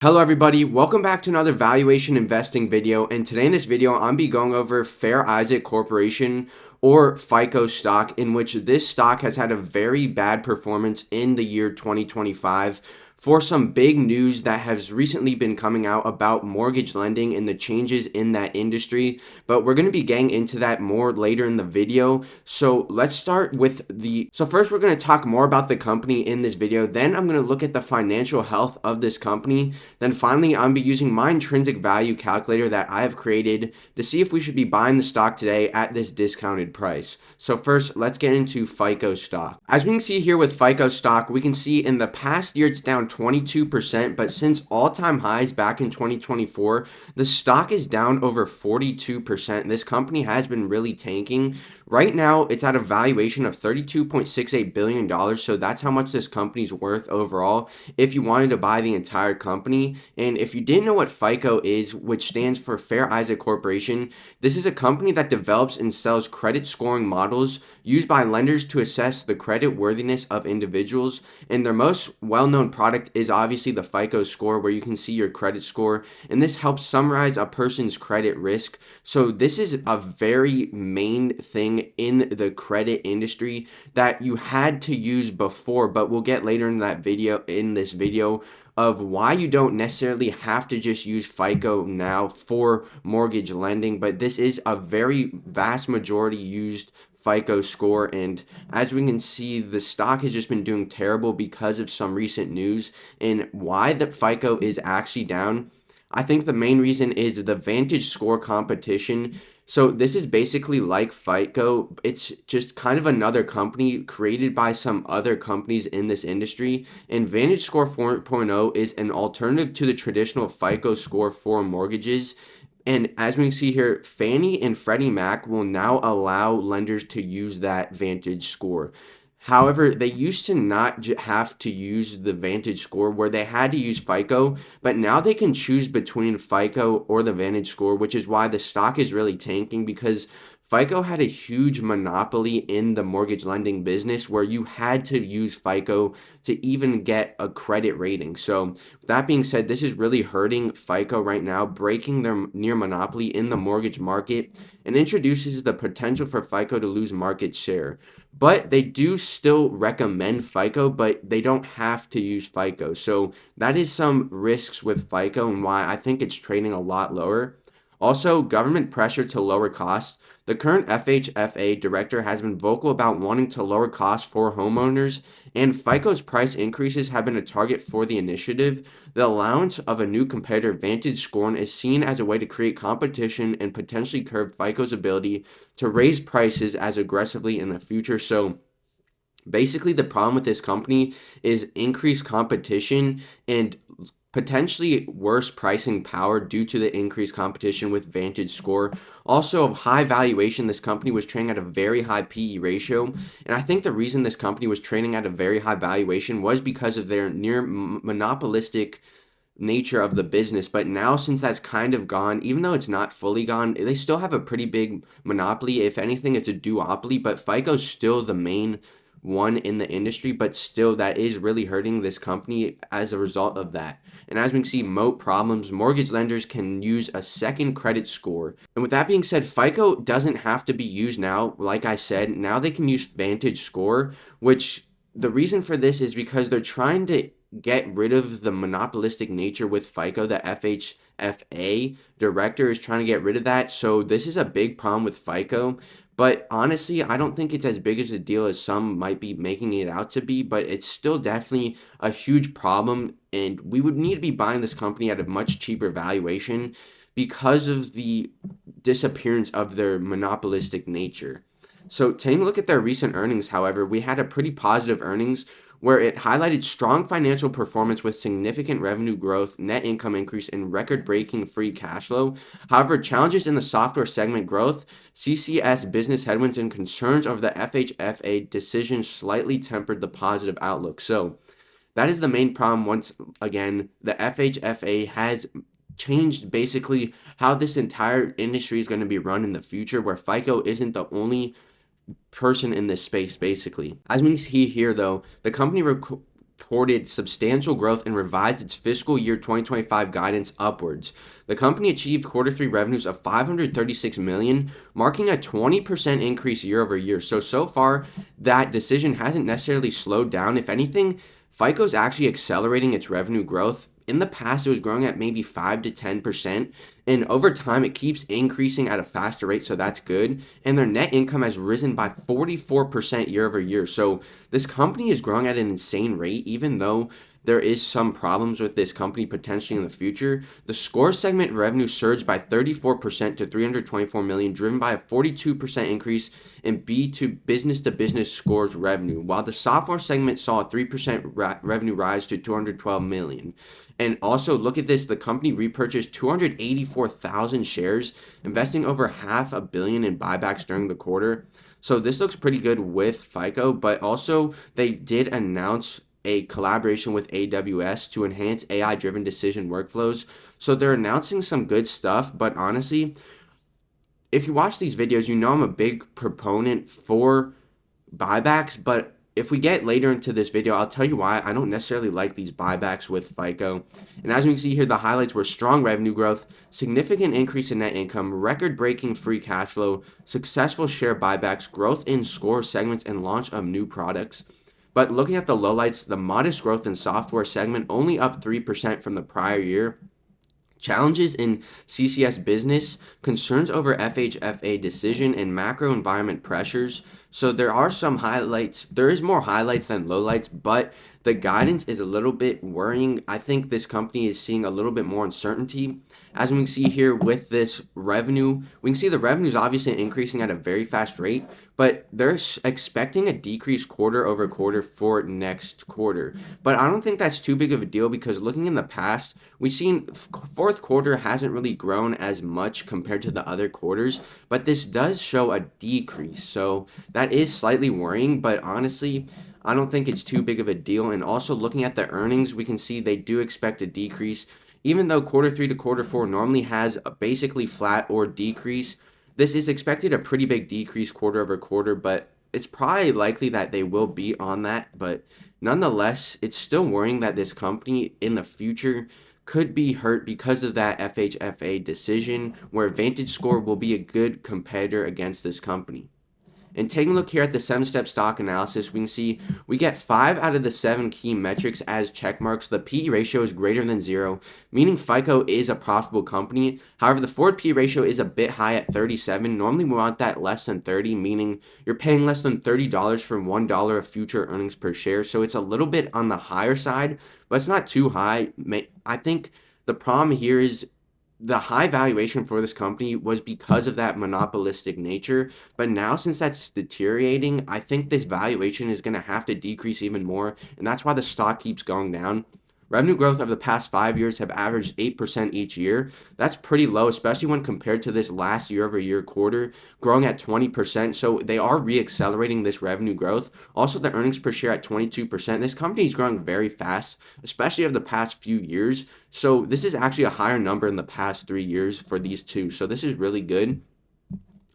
Hello everybody, welcome back to another valuation investing video, and today in this video I'm be going over Fair Isaac Corporation or FICO stock, in which this stock has had a very bad performance in the year 2025 for some big news that has recently been coming out about mortgage lending and the changes in that industry. But we're going to be getting into that more later in the video. So let's start with first we're going to talk more about the company in this video. Then I'm going to look at the financial health of this company. Then finally, I'm be using my intrinsic value calculator that I have created to see if we should be buying the stock today at this discounted price. So first, let's get into FICO stock. As we can see here with FICO stock, we can see in the past year it's down 22%, but since all-time highs back in 2024, the stock is down over 42%. This company has been really tanking. Right now, it's at a valuation of $32.68 billion, so that's how much this company's worth overall if you wanted to buy the entire company. And if you didn't know what FICO is, which stands for Fair Isaac Corporation, this is a company that develops and sells credit scoring models used by lenders to assess the credit worthiness of individuals. And their most well-known product is obviously the FICO score, where you can see your credit score, and this helps summarize a person's credit risk. So this is a very main thing in the credit industry that you had to use before, but we'll get later in this video of why you don't necessarily have to just use FICO now for mortgage lending, but this is a very vast majority used FICO score. And as we can see, the stock has just been doing terrible because of some recent news. And why the FICO is actually down, I think the main reason is the VantageScore competition. So this is basically like FICO. It's just kind of another company created by some other companies in this industry. And VantageScore 4.0 is an alternative to the traditional FICO score for mortgages. And as we can see here, Fannie and Freddie Mac will now allow lenders to use that VantageScore. However, they used to not have to use the VantageScore, where they had to use FICO, but now they can choose between FICO or the VantageScore, which is why the stock is really tanking, because FICO had a huge monopoly in the mortgage lending business where you had to use FICO to even get a credit rating. So that being said, this is really hurting FICO right now, breaking their near monopoly in the mortgage market, and introduces the potential for FICO to lose market share. But they do still recommend FICO, but they don't have to use FICO. So that is some risks with FICO and why I think it's trading a lot lower. Also, government pressure to lower costs. The current FHFA director has been vocal about wanting to lower costs for homeowners, and FICO's price increases have been a target for the initiative. The allowance of a new competitor, VantageScore, is seen as a way to create competition and potentially curb FICO's ability to raise prices as aggressively in the future. So basically, the problem with this company is increased competition and potentially worse pricing power due to the increased competition with VantageScore. Also, high valuation. This company was trading at a very high PE ratio, and I think the reason this company was trading at a very high valuation was because of their near monopolistic nature of the business. But now, since that's kind of gone, even though it's not fully gone, they still have a pretty big monopoly. If anything, it's a duopoly, but FICO's still the main one in the industry, but still that is really hurting this company as a result of that. And as we can see, moat problems, mortgage lenders can use a second credit score. And with that being said, FICO doesn't have to be used now. Like I said, now they can use VantageScore, which the reason for this is because they're trying to get rid of the monopolistic nature with FICO. The FHFA director is trying to get rid of that. So this is a big problem with FICO. But honestly, I don't think it's as big as a deal as some might be making it out to be, but it's still definitely a huge problem, and we would need to be buying this company at a much cheaper valuation because of the disappearance of their monopolistic nature. So taking a look at their recent earnings, however, we had a pretty positive earnings where it highlighted strong financial performance with significant revenue growth, net income increase, and record-breaking free cash flow. However, challenges in the software segment growth, CCS business headwinds, and concerns over the FHFA decision slightly tempered the positive outlook. So that is the main problem. Once again, the FHFA has changed basically how this entire industry is going to be run in the future, where FICO isn't the only person in this space basically. As we see here though, the company reported substantial growth and revised its fiscal year 2025 guidance upwards. The company achieved quarter three revenues of $536 million, marking a 20% increase year over year. So far, that decision hasn't necessarily slowed down. If anything, FICO's actually accelerating its revenue growth. In the past, it was growing at maybe 5 to 10%, and over time, it keeps increasing at a faster rate, so that's good. And their net income has risen by 44% year over year. So this company is growing at an insane rate, even though there is some problems with this company potentially in the future. The score segment revenue surged by 34% to 324 million, driven by a 42% increase in B2 business to business scores revenue, while the software segment saw a 3% revenue rise to 212 million. And also, look at this, the company repurchased 284,000 shares, investing over $500 million in buybacks during the quarter. So this looks pretty good with FICO, but also they did announce a collaboration with AWS to enhance AI-driven decision workflows. So they're announcing some good stuff, but honestly, if you watch these videos, you know I'm a big proponent for buybacks, but if we get later into this video, I'll tell you why I don't necessarily like these buybacks with FICO. And as we can see here, the highlights were strong revenue growth, significant increase in net income, record-breaking free cash flow, successful share buybacks, growth in score segments, and launch of new products. But looking at the lowlights, the modest growth in software segment only up 3% from the prior year. Challenges in CCS business, concerns over FHFA decision, and macro environment pressures. So there are some highlights. There is more highlights than lowlights, but the guidance is a little bit worrying. I think this company is seeing a little bit more uncertainty. As we can see here with this revenue, we can see the revenue is obviously increasing at a very fast rate, but they're expecting a decrease quarter over quarter for next quarter. But I don't think that's too big of a deal because looking in the past, we've seen fourth quarter hasn't really grown as much compared to the other quarters, but this does show a decrease. So that is slightly worrying, but honestly, I don't think it's too big of a deal. And also looking at the earnings, we can see they do expect a decrease. Even though quarter three to quarter four normally has a basically flat or decrease, this is expected a pretty big decrease quarter over quarter, but it's probably likely that they will be on that. But nonetheless, it's still worrying that this company in the future could be hurt because of that FHFA decision, where VantageScore will be a good competitor against this company. And taking a look here at the 7-step stock analysis, we can see we get 5 out of the 7 key metrics as check marks. The PE ratio is greater than 0, meaning FICO is a profitable company. However, the forward PE ratio is a bit high at 37. Normally, we want that less than 30, meaning you're paying less than $30 for $1 of future earnings per share. So it's a little bit on the higher side, but it's not too high. I think the problem here is the high valuation for this company was because of that monopolistic nature. But now, since that's deteriorating, I think this valuation is going to have to decrease even more. And that's why the stock keeps going down. Revenue growth over the past 5 years have averaged 8% each year. That's pretty low, especially when compared to this last year over year quarter, growing at 20%. So they are re-accelerating this revenue growth. Also, the earnings per share at 22%. This company is growing very fast, especially over the past few years. So this is actually a higher number in the past 3 years for these two. So this is really good.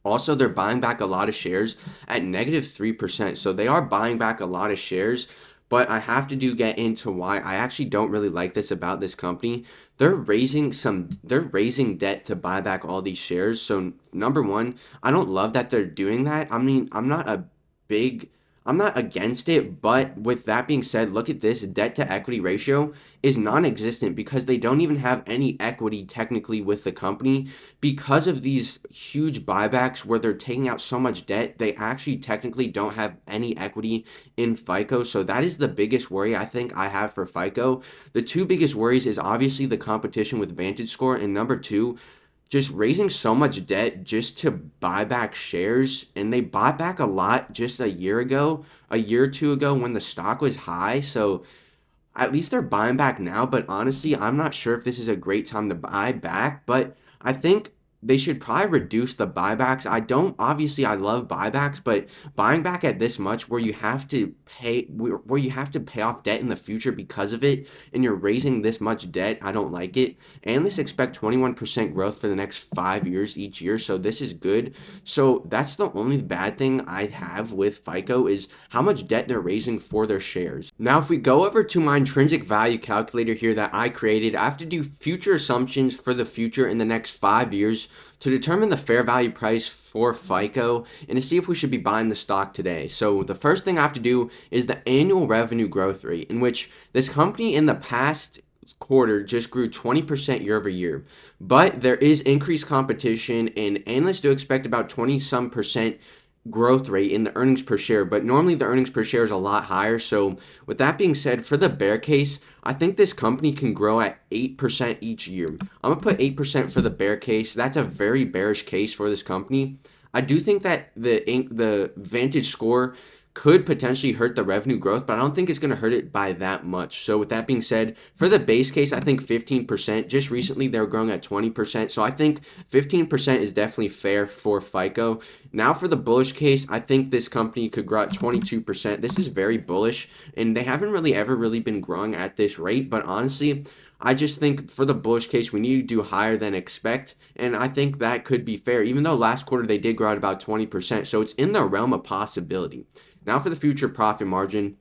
Also, they're buying back a lot of shares at negative 3%. So they are buying back a lot of shares. But I have to get into why I actually don't really like this about this company. They're raising debt to buy back all these shares. So number one, I don't love that they're doing that. I mean, I'm not against it, but with that being said, look at this debt to equity ratio is non-existent because they don't even have any equity technically with the company. Because of these huge buybacks where they're taking out so much debt, they actually technically don't have any equity in FICO. So that is the biggest worry I think I have for FICO. The two biggest worries is obviously the competition with VantageScore, and number two, just raising so much debt just to buy back shares. And they bought back a lot just a year or two ago when the stock was high. So at least they're buying back now. But honestly, I'm not sure if this is a great time to buy back. But I think they should probably reduce the buybacks. Obviously I love buybacks, but buying back at this much where you have to pay off debt in the future because of it, and you're raising this much debt, I don't like it. Analysts expect 21% growth for the next 5 years each year, so this is good. So that's the only bad thing I have with FICO is how much debt they're raising for their shares. Now, if we go over to my intrinsic value calculator here that I created, I have to do future assumptions for the future in the next 5 years to determine the fair value price for FICO and to see if we should be buying the stock today. So the first thing I have to do is the annual revenue growth rate, in which this company in the past quarter just grew 20% year over year. But there is increased competition, and analysts do expect about 20 some percent growth rate in the earnings per share, but normally the earnings per share is a lot higher. So with that being said, for the bear case, I think this company can grow at 8% each year. I'm gonna put 8% for the bear case. That's a very bearish case for this company. I do think that the Vantage score could potentially hurt the revenue growth, but I don't think it's going to hurt it by that much. So with that being said, for the base case, I think 15%. Just recently, they were growing at 20%. So I think 15% is definitely fair for FICO. Now for the bullish case, I think this company could grow at 22%. This is very bullish, and they haven't ever really been growing at this rate. But honestly, I just think for the bullish case, we need to do higher than expect, and I think that could be fair, even though last quarter they did grow at about 20%. So it's in the realm of possibility. Now for the future profit margin.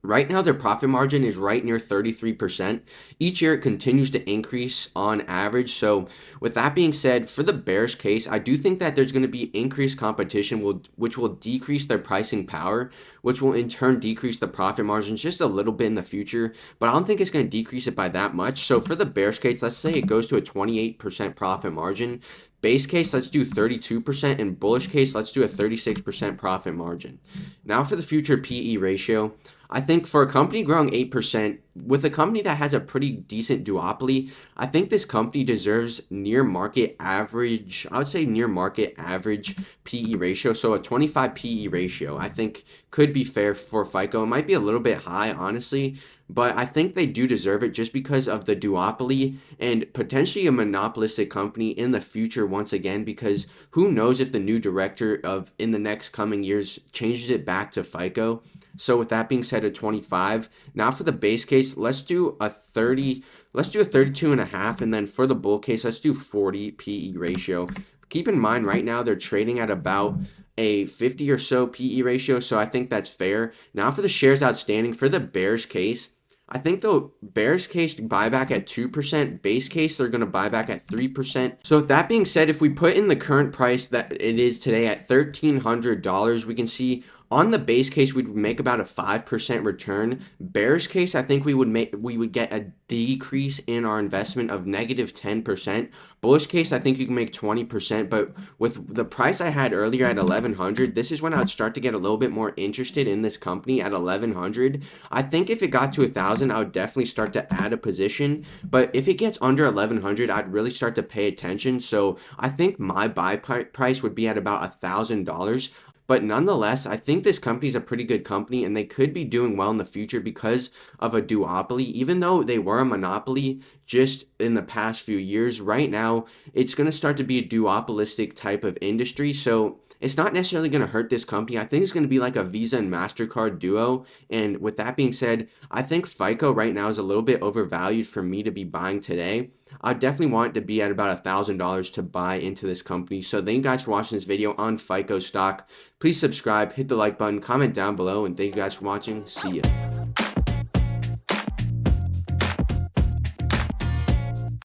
Right now, their profit margin is right near 33%. Each year, it continues to increase on average. So, with that being said, for the bearish case, I do think that there's going to be increased competition, which will decrease their pricing power, which will in turn decrease the profit margins just a little bit in the future. But I don't think it's going to decrease it by that much. So, for the bearish case, let's say it goes to a 28% profit margin. Base case, let's do 32%, and bullish case, let's do a 36% profit margin. Now for the future PE ratio. I think for a company growing 8%, with a company that has a pretty decent duopoly, I think this company deserves near market average, I would say near market average PE ratio. So a 25 PE ratio, I think could be fair for FICO. It might be a little bit high, honestly, but I think they do deserve it just because of the duopoly and potentially a monopolistic company in the future once again, because who knows if the new director of in the next coming years changes it back to FICO. So with that being said, a 25. Now for the base case, let's do a 30, let's do a 32.5, and then for the bull case, let's do 40 PE ratio. Keep in mind right now they're trading at about a 50 or so PE ratio, so I think that's fair. Now for the shares outstanding, for the bearish case, I think the bearish case to buy back at 2%, base case they're going to buy back at 3%. So with that being said, if we put in the current price that it is today at $1,300, we can see on the base case we'd make about a 5% return. Bearish case, I think we would get a decrease in our investment of negative 10%. Bullish case, I think you can make 20%, but with the price I had earlier at 1100, this is when I'd start to get a little bit more interested in this company at 1100. I think if it got to 1000, I would definitely start to add a position, but if it gets under 1100, I'd really start to pay attention. So I think my buy price would be at about $1,000. But nonetheless, I think this company is a pretty good company, and they could be doing well in the future because of a duopoly. Even though they were a monopoly just in the past few years, right now it's going to start to be a duopolistic type of industry. So it's not necessarily going to hurt this company. I think it's going to be like a Visa and MasterCard duo. And with that being said, I think FICO right now is a little bit overvalued for me to be buying today. I definitely want it to be at about $1,000 to buy into this company. So thank you guys for watching this video on FICO stock. Please subscribe, hit the like button, comment down below, and thank you guys for watching. See ya.